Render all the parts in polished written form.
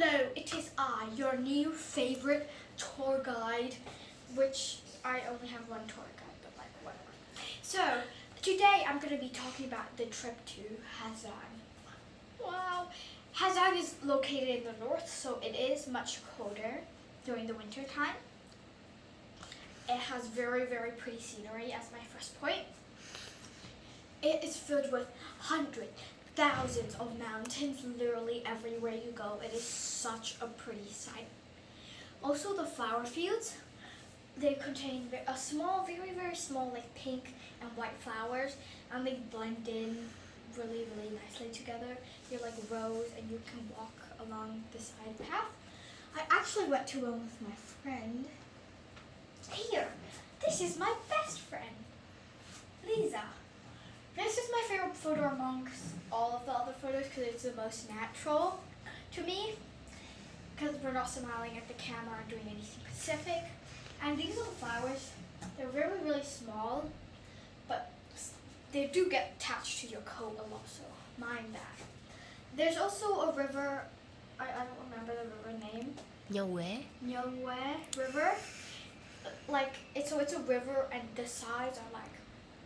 Hello, it is I, your new favorite tour guide, which I only have one tour guide, but like whatever. So, today I'm going to be talking about the trip to Ha Giang. Wow! Ha Giang is located in the north, so it is much colder during the winter time. It has very, very pretty scenery as my first point. It is filled with hundreds, thousands of mountains literally everywhere you go. It is such a pretty sight. Also the flower fields, they contain a small, very, very small like pink and white flowers, and they blend in really, really nicely together. They're like rows and you can walk along the side path. I actually went to one with my friend. Here, this is my best friend, Lisa. This is my favorite photo amongst all of the other photos because it's the most natural to me, because we're not smiling at the camera or doing anything specific. And these little flowers, they're really, really small, but they do get attached to your coat a lot, so mind that. There's also a river, I don't remember the river name. Nyongwe River. Like, it's a river and the sides are like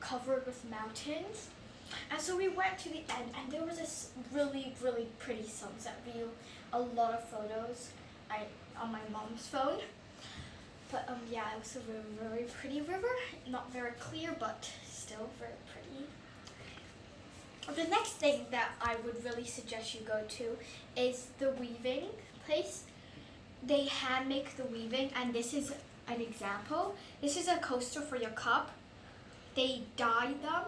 covered with mountains. And so we went to the end and there was this really, really pretty sunset view. A lot of photos on my mom's phone. But yeah, it was a very, very pretty river. Not very clear, but still very pretty. The next thing that I would really suggest you go to is the weaving place. They hand make the weaving, and this is an example. This is a coaster for your cup. They dye them,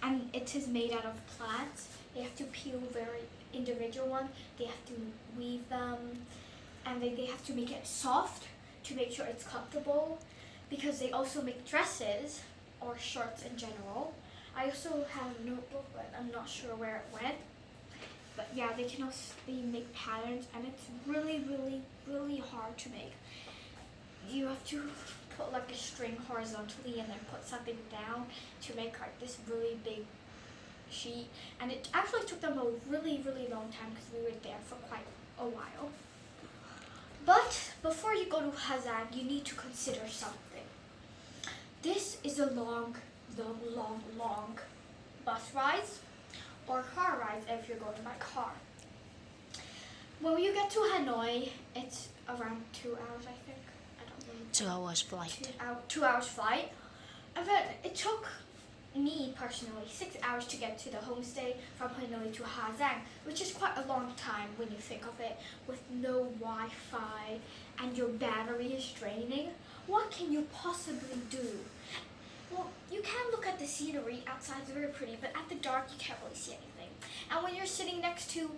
and it is made out of plants. They have to peel very individual ones. They have to weave them, and they have to make it soft to make sure it's comfortable, because they also make dresses or shirts in general. I also have a notebook, but I'm not sure where it went. But yeah, they make patterns, and it's really, really, really hard to make. You have to put like a string horizontally and then put something down to make like this really big sheet. And it actually took them a really, really long time because we were there for quite a while. But before you go to Ha Giang, you need to consider something. This is a long bus ride or car ride if you're going by car. When you get to Hanoi, it's around 2 hours, I think. 2 hours flight. 2 hours flight. And then it took me personally 6 hours to get to the homestay from Hanoi to Ha Giang, which is quite a long time when you think of it, with no Wi-Fi and your battery is draining. What can you possibly do? Well, you can look at the scenery outside, it's very pretty, but at the dark you can't really see anything. And when you're sitting next to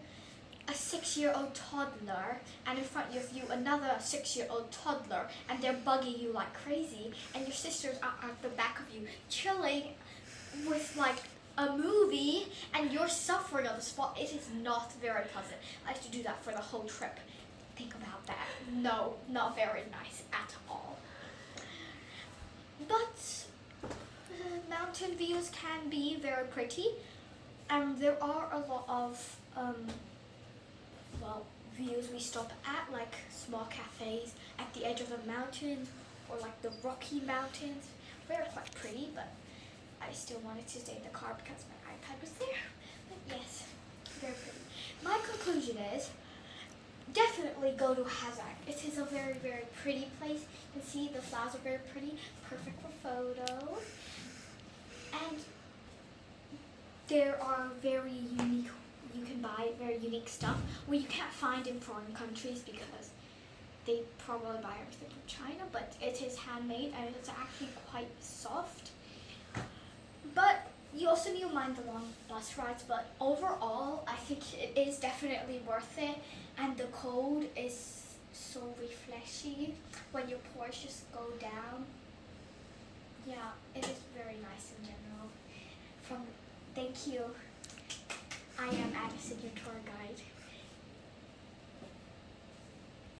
a 6-year-old toddler, and in front of you another 6-year-old toddler, and they're bugging you like crazy, and your sisters are at the back of you chilling with like a movie, and you're suffering on the spot, it is not very pleasant. I have to do that for the whole trip. Think about that. No, not very nice at all. But mountain views can be very pretty, and there are a lot of views we stop at, like small cafes at the edge of the mountains or like the Rocky Mountains. They're quite pretty, but I still wanted to stay in the car because my iPad was there. But yes, very pretty. My conclusion is definitely go to Ha Giang. It is a very, very pretty place. You can see the flowers are very pretty, perfect for photos. And there are you can buy very unique stuff where you can't find in foreign countries because they probably buy everything from China, but it is handmade and it's actually quite soft. But you also need to mind the long bus rides, but overall I think it is definitely worth it, and the cold is so refreshing when your pores just go down. Yeah, it is very nice in general. Thank you. I am Addison, your tour guide.